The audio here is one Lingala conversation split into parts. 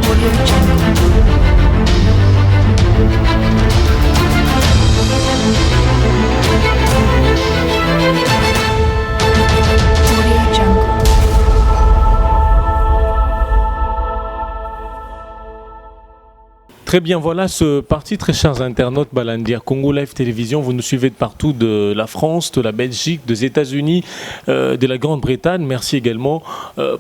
Audio Jungle. Audio Jungle. Très bien, voilà ce parti, très chers internautes, Balandia Congo Live Télévision. Vous nous suivez de partout, de la France, de la Belgique, des États-Unis, de la Grande-Bretagne. Merci également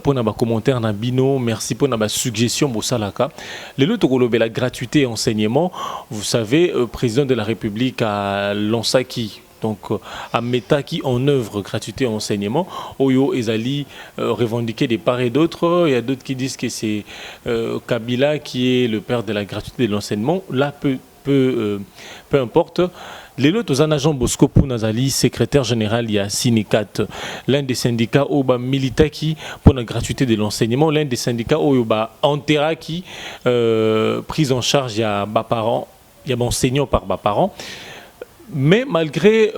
pour nos commentaires, nos bino. Merci pour nos suggestions, Bossalaka. Les lots de la gratuité et enseignement, vous savez, président de la République à Lansaki. Donc, à Meta qui en œuvre gratuité et enseignement, Oyo Ezali revendiquer des parts et d'autres. Il y a d'autres qui disent que c'est Kabila qui est le père de la gratuité de l'enseignement. Là, peu importe. Les lots aux agents Bosco Pounazali, secrétaire général, il y a Synicat, l'un des syndicats Oba Militaki pour la gratuité de l'enseignement, l'un des syndicats Oba Antera qui prise en charge, il y a bas parents, il y a enseignant par bas parents. Mais malgré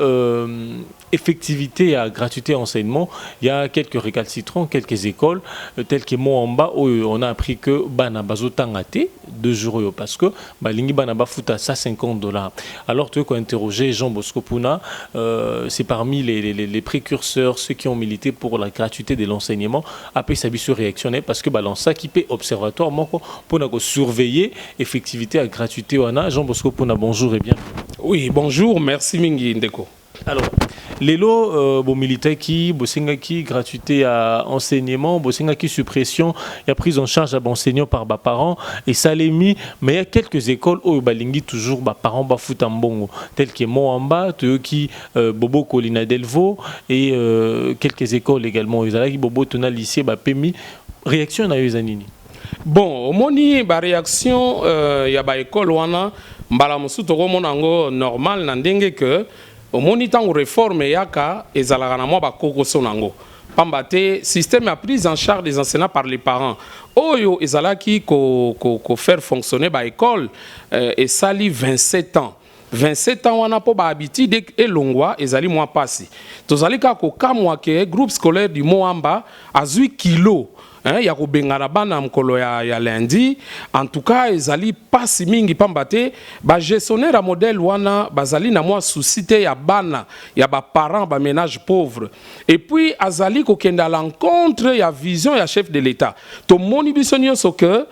effectivité à gratuité enseignement, il y a quelques récalcitrants, quelques écoles, telles que Moamba, où on a appris que Bana Bazotangate, 2 jours, parce que Balingi Bana Bafuta, ça $50. Alors, tu as interrogé Jean Bosco Pouna, c'est parmi les précurseurs, ceux qui ont milité pour la gratuité de l'enseignement. Après, ça a réactionné parce que Balança qui paie observatoire, pour surveiller effectivité à gratuité. Jean Bosco Pouna, bonjour et bienvenue. Oui, bonjour, merci Mingi Ndeko. Alors, les lots, militaires qui, Bosengaki, gratuité à enseignement, Bosengaki, suppression, il y a prise en charge à enseignants par bas parents, et ça l'est mis, mais il y a quelques écoles où Balingi toujours bas parents bas fout en bon, telles que Moamba, qui Bobo Colina Delvaux, et quelques écoles également, qui Bobo Tona lycée, Pemi. Réaction à Yuzanini. Bon, au moni, réaction, il y a école wana, mbala musuto monango normal nandenge que au moni tango réforme yaka ezalaka na mwa bakoko sonango. Pambate système a prise en charge des enseignants par les parents. Oyo ezalaki ko faire fonctionner ba école et sali 27 ans. 27 ans wana po ba habitude et longwa ezali mwa pasi. Tozali ka ko kamwa ke groupe scolaire du Moamba azui kilo. Il y a des bana mkolo ya lundi. En tout cas, ezali pasi mingi pambate. Ba gestionnaire modèle wana bazali na mwa suscité ya bana, ya ba parents, ba ménage pauvre. Et puis azali ko kenda l'encontre ya vision ya chef de l'État. To moni bisonyo so que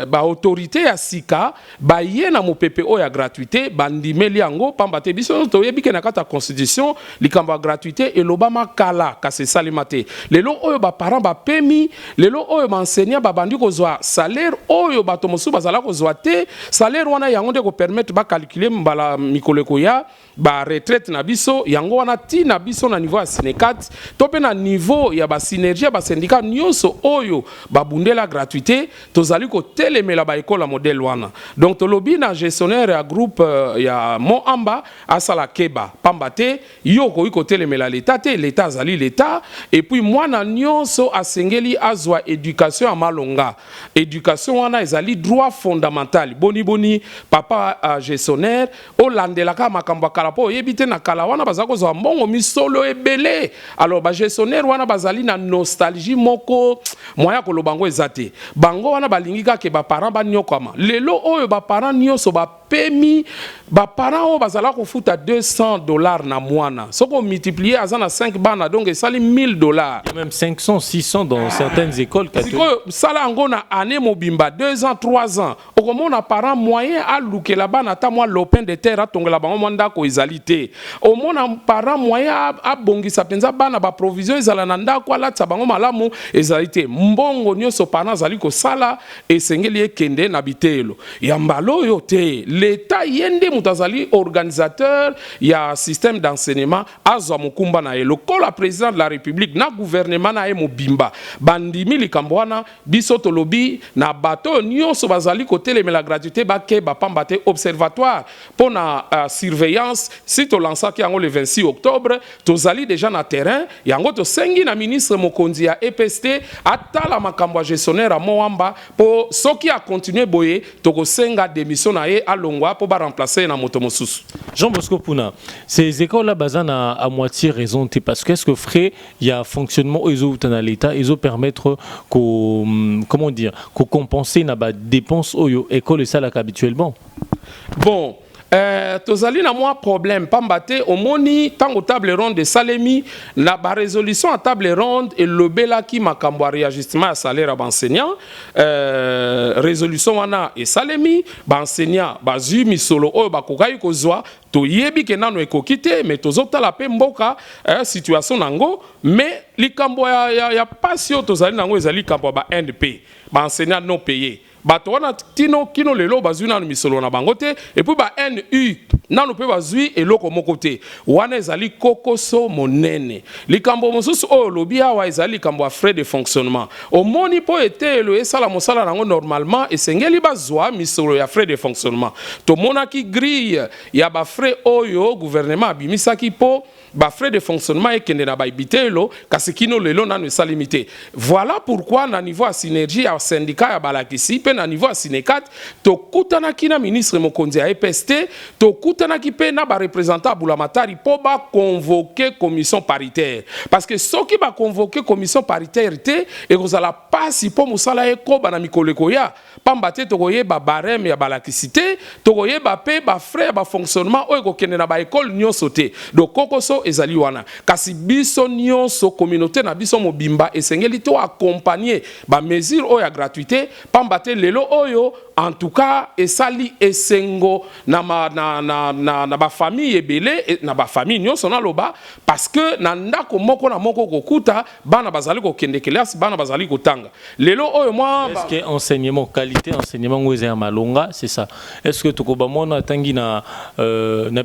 ba autorité ya sika ba yena mo PPO ya gratuité bandimeli yango pambate bisonyo to yebike na kata constitution likamba gratuité et l'Obama kala kase salimate. Lelo oyo ba parents ba pemi lelo oyo enseignant ba bandi ko zwa salaire oyo bato mosu bazala ko zwa te salaire wana yango de ko permettre ba calculer mbala mikoleko ya ba retraite na biso yango wana ti na biso na niveau ya Sinekat to pe na niveau ya ba synergie ba syndicat nyonso oyo ba bundela gratuité tozali ko telemela ba école modèle wana donc to lobby na gestionnaire ya groupe ya Moamba asala keba pambate yo ko telemela l'état te l'état azali l'état et puis moi na nyonso asengeli azwa éducation à malonga éducation wana ezali droit fondamental boni papa gestionnaire olandelaka makambo kala po yebite na kala wana bazako zwa mbongo misolo ebele alors ba gestionnaire wana bazali na nostalgie moko moya ko lobango ezate bango wana balingika ke ba parents ba nyokama lelo oyo ba parents nyoso ba pemi ba parents o bazala ko futa $200 na mwana soko multiplier azana 5 bana donc sali $1000 même 500 600 dans certaines écoles catholiques. Sala ngona année mobimba 2 ans 3 ans okomona parent moyen a lukela bana ta moi lopin de terre atongela bango mwanda ko ezalité au mona parent moyen a bongisa penza bana ba provision ezala na ndako ala tsa bango malamu ezalité mbongo nyoso parent zali ko sala esengeli ekende na bitelo ya mbalo yo te l'état yende mutazali organisateur ya système d'enseignement azwa mukumba na le la président de la République na gouvernement na mobimba bandimi likambwana biso tolobi na bato nyonso bazali koteleme la gratuité bake bapambate observatoire pour na surveillance si to lansaki yango le 26 octobre tozali déjà na terrain yango to sengi na ministre mokonzi ya EPST atala makambo gestionnaire a Moamba pour soki a continuer boye toko senga démission na ye alongwa pour ba remplacer na moto mosusu. Jean Bosco Pouna, ces écoles là bazana à moitié raison parce qu'est-ce que frais il y a fonctionnement aux autres l'État ils ont permettre comment dire qu'on compenser na ba dépenses oyo école ça là habituellement. Bon, tozali na moi problème pambate omoni tango table ronde de Salemi na ba résolution à table ronde et le belaki makambo ya réajustement à salaire à enseignant résolution wana et Salemi ba enseignant ba zu misolo oyo bakokai kozwa toyebi ke nano ekokite mais tozotala pe mboka situation nango mais likambo ya passion tozali nango ezali likambo ba NP ba enseignant non payé bato wana tino kino lelo bazwi nanu misolo na bango te et puis ba NU nanu pe bazwi eloko moko te wana ezali kokoso monene likambo mosusu oyo lobi awa ezali likambo ya frais de fonctionnement omoni po etelo esala mosala nango normalement esengeli bazwa misolo ya frais de fonctionnement tomonaki grille ya ba frais oyo gouvernement abimisaki po ba frais de fonctionnement ekende na baibitelo kasi kino lelo nanu esali limité voilà pourquoi na niveau ya synergie ya syndicat ya balakisi pe na niveau ya Sinekat tokutanaki na ministre mokonzi ya EPST tokutanaki pe na ba représentant Bulamatari po ba convoquer commission paritaire parce que soki ba convoquer commission paritaire te ekozala pasi po musala ekoba na mikoleko ya pambate tokoye ba barème ya balakisi te tokoye ba pe ba frais ba fonctionnement oyo kokende na ba école nyonso te donc kokoso ezali wana kasi biso nyonso communauté na biso mobimba esengeli to accompagner ba mesure oyo ya gratuité pambate lelo oyo en tout cas esali esengo na ba famille ebele na ba famille nyonso na loba parce que na ndako moko na moko kokuta bana bazali ko kende kelasi bana bazali kotanga lelo oyo moi est-ce que enseignement qualité enseignement ngweze malonga c'est ça est-ce que tokoba mona tangi na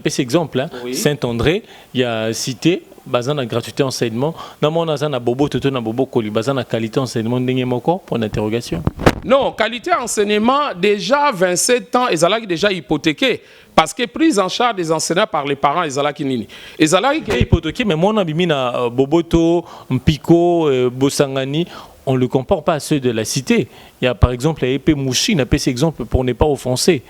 pese exemple hein? Oui. Saint-André il y a cité bazana gratuité enseignement na mona zana bobo toto na bobo koli bazana qualité enseignement ndenge moko pour l'interrogation. Non, qualité enseignement déjà 27 ans ezalaki déjà hypothéqué parce que prise en charge des enseignants par les parents ezalaki nini ezalaki hypothéqué mais mona bimina boboto mpiko bosangani on le compare pas à ceux de la cité. Il y a par exemple Epé Mouchi, n'a pas cet exemple pour ne pas offenser.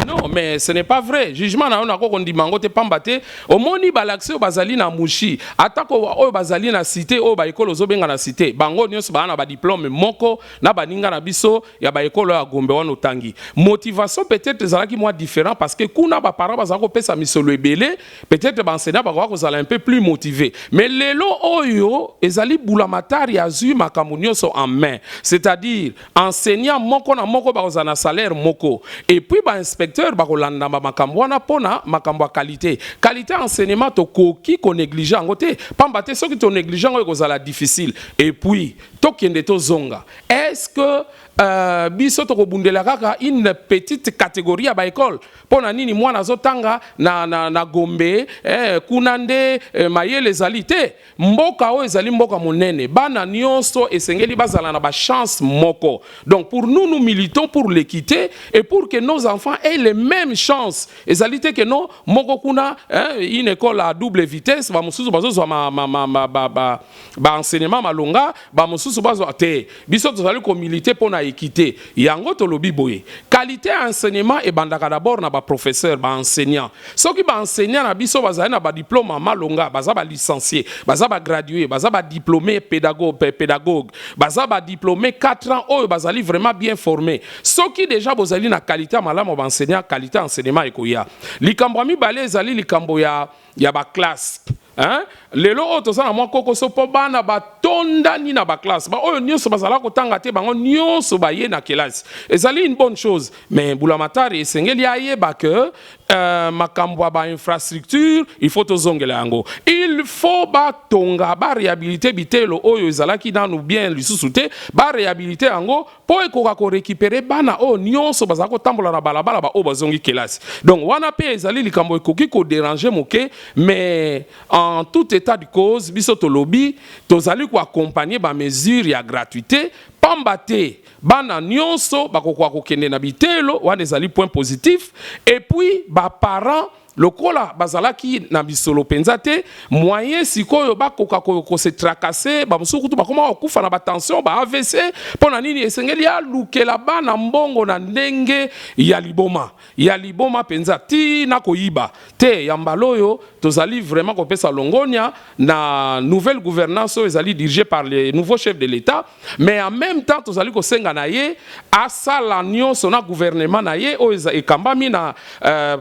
Non, mais ce n'est pas vrai. Jugement na on ko ndimango te pambate. Omoni balaxi o bazali na Mouchi. Atako o bazali na cité o ba école ozobenga na cité. Bango nyonso ba na ba diplôme moko na baninga na biso ya ba école ya Gombe wana tangi. Motivation peut-être ezalaki moi différent parce que kuna ba parents bazako pesa misolo ebele, peut-être ba enseignant ba ko zala un peu plus motivé. Mais lelo oyo ezali Bulamatari azu makambo nyonso en main. C'est-à-dire enseignant moko na moko ba zana salaire moko et puis ba inspecteur bakolanda makambo wana pona makambo ya qualité enseignement to koki ko négliger ngote pamba te soki to négliger ngo ekozala difficile et puis to kende to zonga est-ce que biso to kobundela kaka une petite catégorie ya ba école pona nini mwana zotanga na Gombe kuna nde mayele ezali te mboka o ezali mboka monene bana nyonso esengeli bazala na ba chance moko donc pour nous militons pour l'équité et pour que nos enfants aient les mêmes chances ezali te que non moko kuna une école à double vitesse ba mususu bazo ba enseignement malonga ba mususu bazo te biso tozali ko militer pona équité yango to lobi boye qualité enseignement et bandaka d'abord na ba professeur ba enseignant soki ba enseignant na biso bazali na ba diplôme malonga baza ba licencié baza ba gradué baza ba diplômé pédagogue baza ba diplômé 4 ans oyo bazali vraiment bien formé soki déjà bozali na qualité malamu ba enseignant qualité enseignement ekoya likambo mibale ezali likambo ya ba classe. Hein? Lelo otosana mwa kokoso po bana batondani na ba classe ba oyo nyonso bazala kotanga te bango nyonso baye na kelasi ezali une bonne chose mais Bulamatari esengeli ayeba que makambo ba infrastructure il faut tozongela yango il faut batonga ba réhabiliter bitelo oyo ezalaki nanu bien lisusu te ba réhabiliter yango po ekoka ko récupérer bana oyo nyonso bazala kotambola na balabala ba oyo bazongi kelasi donc wana pe ezali likambo ekoki ko déranger moke mais en tout état de cause biso to lobby tozali ko accompagner ba mesure ya gratuité pambate bana nyonso bakokwa kokende na bitelo wana ezali point positif et puis ba parents lokola bazalaki na bisolo penza te moyen sikoyo bakoka ko se tracasser ba musuku tu bakoma okufa na ba tension ba AVC pona nini esengeli ya lukela bana mbongo na ndenge ya liboma penza ti na koyiba te ya mbaloyo tozali vraiment kopesa longonia na nouvelle gouvernance ezali dirigée par les nouveaux chefs de l'État, mais en même temps tozali ko senga na ye asala nyonso na gouvernement na ye o ekambami na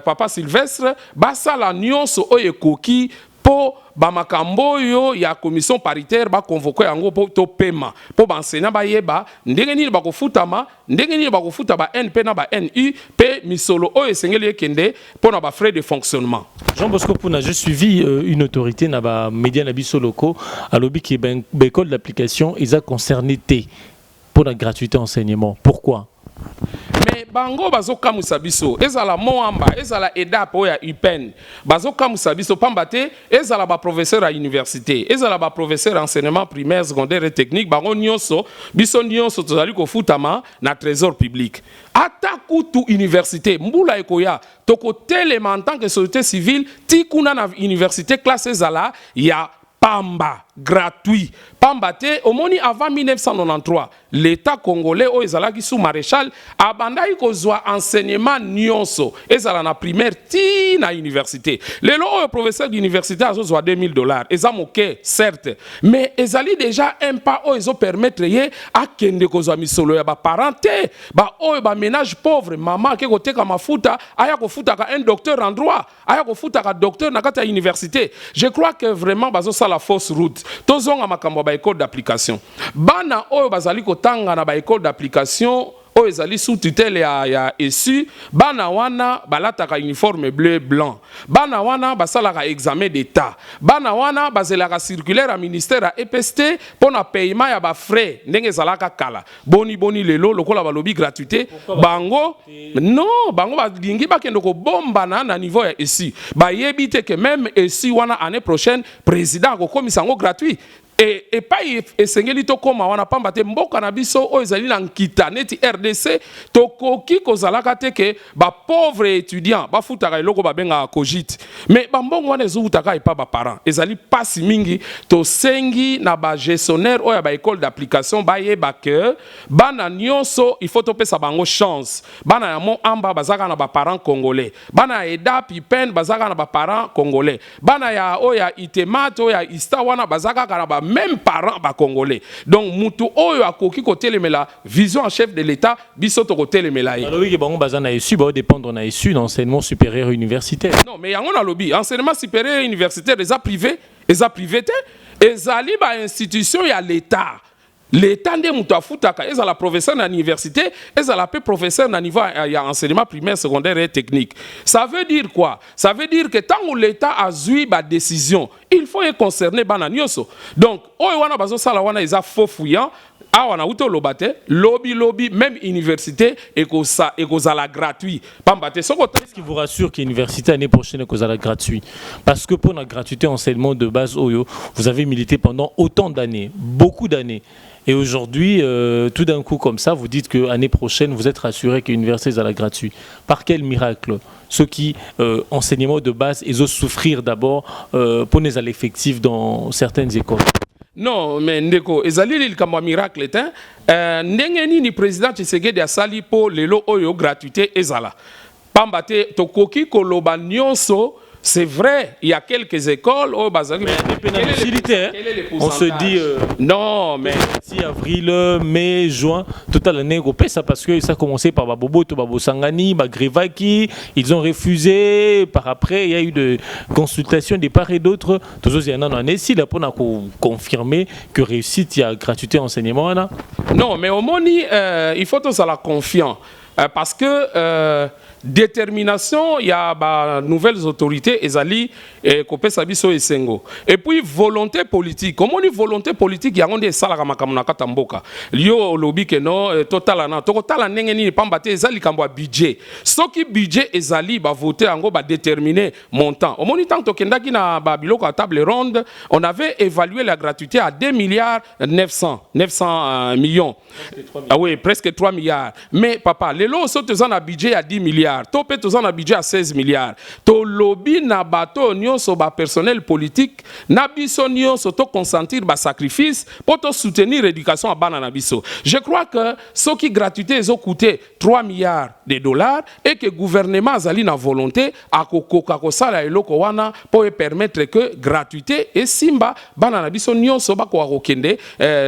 papa Sylvestre basala nyonso oyo ekoki po bamakambo yo ya commission paritaire ba convoquer yango po to pema po bansenya bayeba ndenge nini bakofutama ndenge nini bakofuta ba NP na ba NU pe misolo oyo esengeli ekende pona ba frais de fonctionnement. Jean Bosco Puna, j'ai suivi une autorité na ba média na biso locaux à lobby qui est école d'application ils a concerné T pour la gratuité enseignement. Pourquoi? Mais bango bazokamusa biso ezala moamba ezala EDAP oya UPEN bazokamusa biso pambate ezala ba professeur à université ezala ba professeur enseignement primaire secondaire et technique bango nyonso biso nyonso tozali kofutama na trésor public ata kutu université mbula ekoya toko telema en tant que société civile tikuna na université classe ezala ya pamba gratuit pambate omoni avant 1993 l'état congolais o ezalaki sous maréchal abandaki kozwa enseignement nyonso ezala na primaire ti na université lelo o professeur d'université azozwa $2000 eza moke certes mais ezali déjà un pas o ezo permettre ye akende kozwa misolo ya ba parenté ba o ba ménage pauvre maman ke koteka mafuta aya kofutaka un docteur en droit aya kofutaka docteur na kata université. Je crois que vraiment bazo ça la fausse route tozonga makambo ba école d'application bana oyo bazali kotanga na ba école d'application oyo ezali sous tutelle ya ESU bana wana balataka uniforme bleu blanc bana wana basalaka examen d'état bana wana bazelaka circulaire à ministère à EPST pona paiement ya ba frais ndenge ezalaka kala boni lelo lokola balobi gratuité bango non bango balingi bakende ko bombana na niveau ya ESU bayebi te que même ESU wana année prochaine président ko komisa ngo gratuit et pas esengeli to koma wana pamba te mboka na biso o ezali na nkita neti RDC tokoki kozalaka te ke ba pauvre étudiant ba futaka eloko ba benga cogite mais ba mbongo wana ezutaka epa ba parents ezali pasi mingi to sengi na ba gestionnaire o ya ba école d'application ba yeba ke bana nyonso il faut to pesa bango chance bana ya mo amba bazaka na ba parents congolais bana EDAP IPEN bazaka na ba parents congolais bana ya o ya ITEMAT o ya ISTA wana bazaka na ba même parents ba congolais donc mutu oyo akoki ko telemela vision en chef de l'état biso to ko telemela ye alors oui bango bazana ESU ba dépendre na ESU d'enseignement supérieur universitaire non mais yango na lobby enseignement supérieur universitaire les a privé te ezali ba institution ya l'état l'état nde mutu afutaka ezala professeur na université ezala pe professeur na niveau ya enseignement primaire secondaire et technique. Ça veut dire quoi? Ça veut dire que tant que l'état a zui ba décision il faut y concerner bana nyonso donc oyo wana bazo sala wana eza faux fouillant awa na uto lobate lobby même université ekozala gratuit pambate soko qu'est-ce qui vous rassure qu'université l'année prochaine ekozala gratuit parce que pour la gratuité enseignement de base oyo vous avez milité pendant autant d'années beaucoup d'années et aujourd'hui tout d'un coup comme ça vous dites que l'année prochaine vous êtes rassuré que l'université sera gratuit par quel miracle ceux qui enseignement de base ils osent souffrir d'abord pour les effectifs dans certaines écoles. Non, mais ndeko, ezali li kamba miracle te. Ndenge ni président Tshisekedi asali po lelo oyo gratuité ezala. Pambate tokoki koloba nyonso. C'est vrai, il y a quelques écoles où on se dit non mais si avril, mai, juin, total l'année européenne ça parce que ça a commencé par Baboboto, Babosangani, Bagrevaki, ils ont refusé. Par après il y a eu de consultations de part et d'autre. Toujours il y en a un ici là pour confirmer que réussite il y a gratuité enseignement là. Non mais au moni il faut tous à la confiance parce que détermination, il y a de nouvelles autorités, Ezali, Kopesa Biso et Sengo. Et puis volonté politique. Comment on dit volonté politique, il y a des salaires à Katamboka. Lio lobby que non, total n'engeni pas battre Ezali Kambo budget. Ce qui budget Ezali va voter en gros va déterminer montant. Au moment où Kendaki na Babiloko à table ronde, on avait évalué la gratuité à 2 milliards 900 millions. Ah oui, presque 3 milliards. Mais papa, les lots sont un budget à 10 milliards. milliards to pe toza na budget à 16 milliards to lobby na bato nyonso ba personnel politique na biso nyonso to consentir ba sacrifice pour to soutenir l'éducation à bana na biso. Je crois que ce qui gratuité ils ont coûté 3 milliards de dollars et que gouvernement azali na volonté à kokoka ko sala eloko wana pour permettre que gratuité et simba bana na biso nyonso ba ko kende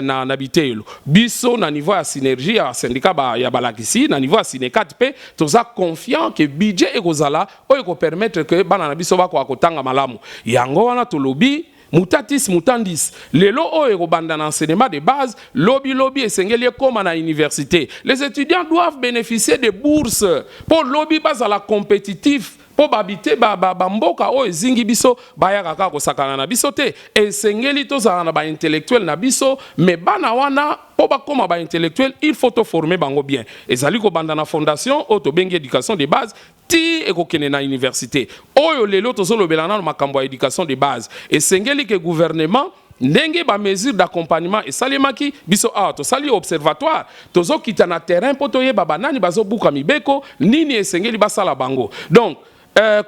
na bitelo biso na niveau ya synergie ya syndicat ba ya balakisi na niveau ya Sinekat pe toza confiant que budget ekozala o eko permettre que bana na biso ba ko akotanga malamu yango wana to lobby mutatis mutandis lelo oyo ekobanda na enseignement de base lobby esengeli ekoma na université. Les étudiants doivent bénéficier de bourses pour lobby bazala compétitif pour babité mboka oyo ezingi biso bayaka kaka kosakana na biso te esengeli tozala na ba intellectuel na biso mais bana wana po bakoma ba intellectuel il faut to former bango bien ezali kobanda na fondation oyo tobengi éducation de base ti ekokende na université oyo lelo tozolobela na makambo ya éducation de base esengeli ke gouvernement ndenge ba mesure d'accompagnement et salemaki biso to sali observatoire tozokita na terrain po toyeba banani bazobuka mibeko nini esengeli basala bango donc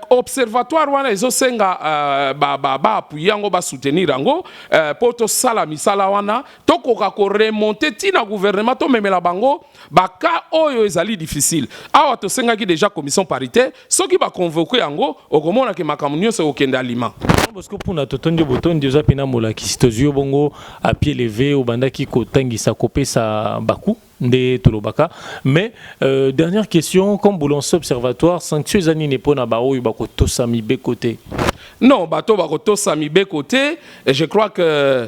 observatoire wana ezosenga appuyer yango ba soutenir yango po to sala misala wana tokoka ko remonter tina gouvernement to memela bango baka oyo ezali difficile awa to senga ki déjà commission paritaire soki ba convoquer yango okomona ke makambo nyonso okenda aliment parce que pour na totondi botondi oza pena mola ki sitozio bongo à pied levé au bandaki ko tangisa kopesa baku nde tolobaka mais dernière question comme Boulonce observatoire sanction ezani ne pona ba oyo bako tosami be côté non bato bako tosami be côté et je crois que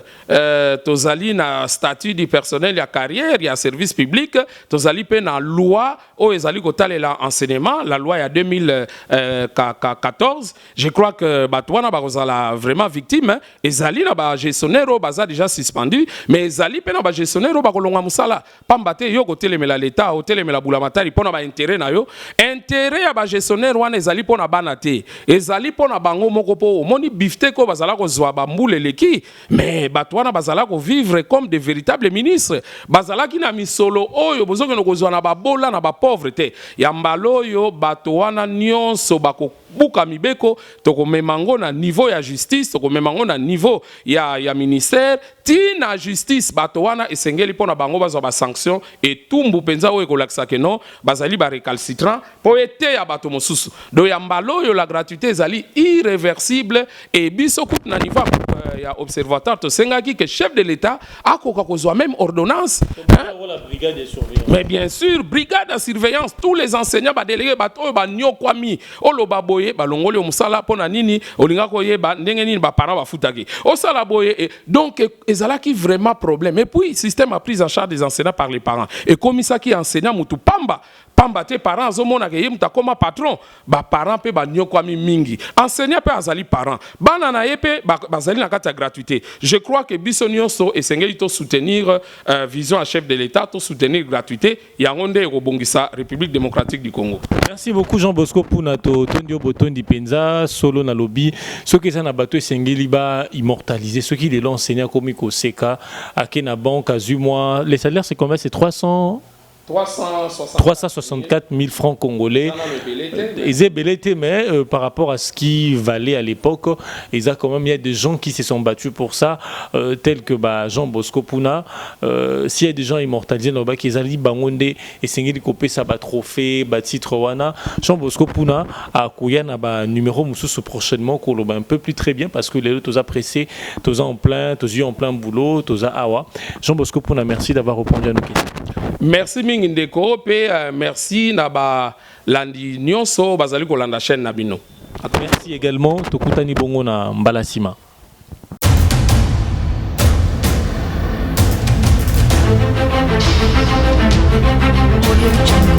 tozali na statut du personnel ya carrière ya service public tozali pe na loi o ezali kotalela enseignement la loi ya 2014 je crois que bato wana bakozala vraiment victime ezali na ba gestionnaire baza déjà suspendu mais ezali pe na ba gestionnaire bakolonga musala pamba yo kotelemela l'état otelemela bulamatari pona ba intérêt na yo intérêt ya ba gestionnaire wana ezali pona bana te ezali pona bango moko po moni bifte ko bazala ko zwa ba mbuleleki mais bato wana bazala ko vivre comme de véritables ministres bazala ki na misolo oyo bozoke no kozwa na ba bola na ba pauvreté ya mbalo yo bato wana nyonso bako buka mibeko toko memango na niveau ya justice toko memango na niveau ya ministère ti na justice bato wana esengeli pona bango bazwa ba sanction et tumbu penza oyo kolakisa ke non bazali ba récalcitrant po ete ya bato mosusu do ya mbalo yo la gratuité ezali irréversible et biso kut na niveau ya observatoire to sengaki que chef de l'état akoka kozwa même ordonnance la brigade de surveillance mais bien sûr brigade de surveillance tous les enseignants ba délégué bato ba nyokwami oloba boye balongoli omusala pona nini olinga koyeba ndenge nini ba parents ba futaki osala boye donc ezalaki vraiment problème et puis système a pris en charge des enseignants par les parents et comme ça qui enseignant mutu pamba tes parents zomona ke yemuta koma patron ba parents pe ba nyokwami mingi enseignant pe azali parents bana na yepe bazali na kata gratuité je crois que biso nyonso esengeli to soutenir vision à chef de l'état to soutenir gratuité yango nde ekobongisa République démocratique du Congo. Merci beaucoup Jean Bosco Punato Tondio Botondi Penza solo na lobby ce que ça na bato esengeli ba immortaliser ce qui est l'enseignant comme ko seka akena banque azumwa les salaires c'est combien c'est 364 000 francs congolais. Ils ont belleté, mais par rapport à ce qui valait à l'époque, il y a des gens qui se sont battus pour ça, tels que Jean Bosco Puna. S'il y a des gens immortalisés, ils ont dit Bangonde et Sengeli Kopé, ça va trophée, titre wana. Jean Bosco Puna a Kouyana numéro Moussous prochainement, qu'on un peu plus très bien parce que les autres ont pressé, tous en plein boulot, tous à Awa. Jean Bosco Puna, merci d'avoir répondu à nos questions. Merci Mingindeko pe merci na ba landi nyonso bazali ko landa chaîne na bino. Merci également tokutani bongo na Mbalasima. Audio Jungle.